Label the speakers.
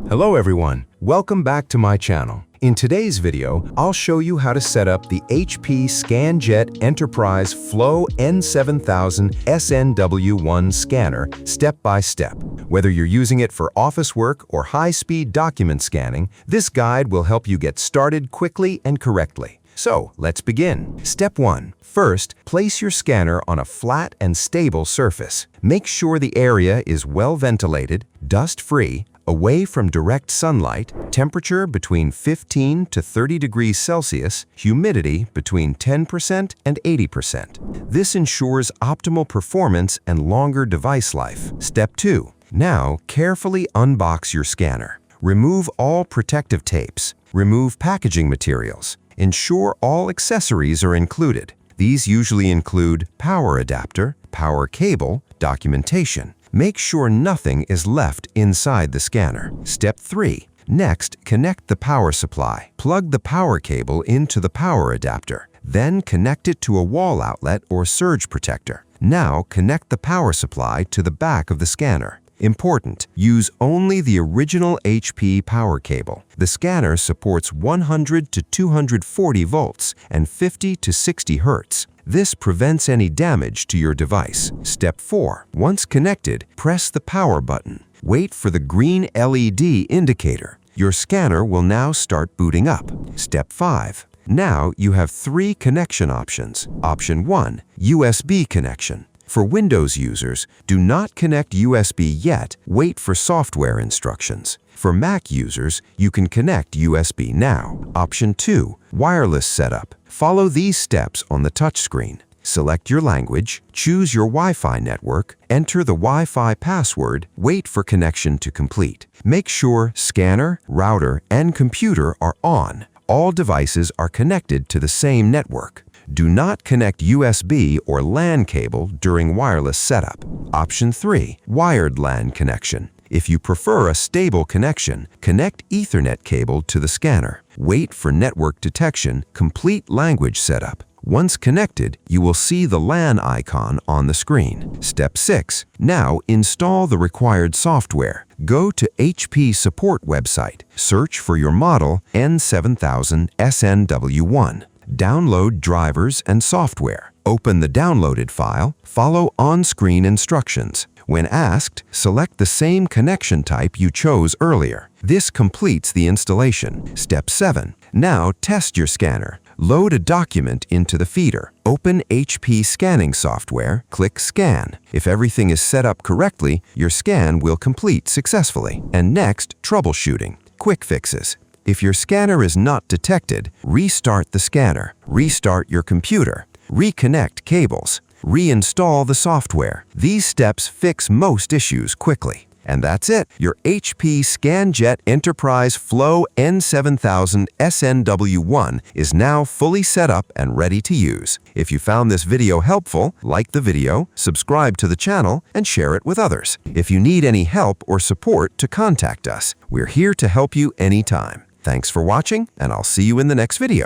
Speaker 1: Hello everyone, welcome back to my channel. In today's video, I'll show you how to set up the HP ScanJet Enterprise Flow N7000 snw1 scanner step by step. Whether you're using it for office work or high-speed document scanning, this guide will help you get started quickly and correctly. So, let's begin. Step 1. First, place your scanner on a flat and stable surface. Make sure the area is well ventilated, dust-free, away from direct sunlight, temperature between 15 to 30 degrees Celsius, humidity between 10% and 80%. This ensures optimal performance and longer device life. Step 2. Now, carefully unbox your scanner. Remove all protective tapes. Remove packaging materials. Ensure all accessories are included. These usually include power adapter, power cable, documentation. Make sure nothing is left inside the scanner. Step 3. Next, connect the power supply. Plug the power cable into the power adapter. Then connect it to a wall outlet or surge protector. Now connect the power supply to the back of the scanner. Important: use only the original HP power cable. The scanner supports 100 to 240 volts and 50 to 60 Hz. This prevents any damage to your device. Step 4. Once connected, press the power button. Wait for the green LED indicator. Your scanner will now start booting up. Step 5. Now you have 3 connection options. Option 1. USB connection. For Windows users, do not connect USB yet, wait for software instructions. For Mac users, you can connect USB now. Option 2. Wireless setup. Follow these steps on the touchscreen. Select your language, choose your Wi-Fi network, enter the Wi-Fi password, wait for connection to complete. Make sure scanner, router, and computer are on. All devices are connected to the same network. Do not connect USB or LAN cable during wireless setup. Option 3. Wired LAN connection. If you prefer a stable connection, connect Ethernet cable to the scanner. Wait for network detection, complete language setup. Once connected, you will see the LAN icon on the screen. Step 6. Now install the required software. Go to HP support website. Search for your model N7000 snw1. Download drivers and software. Open the downloaded file. Follow on-screen instructions. When asked, select the same connection type you chose earlier. This completes the installation. Step 7. Now test your scanner. Load a document into the feeder. Open HP scanning software, click Scan. If everything is set up correctly, your scan will complete successfully. And next, troubleshooting. Quick fixes. If your scanner is not detected, restart the scanner, restart your computer, reconnect cables, reinstall the software. These steps fix most issues quickly. And that's it. Your HP ScanJet Enterprise Flow N7000 snw1 is now fully set up and ready to use. If you found this video helpful, like the video, subscribe to the channel, and share it with others. If you need any help or support, to contact us. We're here to help you anytime. Thanks for watching, and I'll see you in the next video.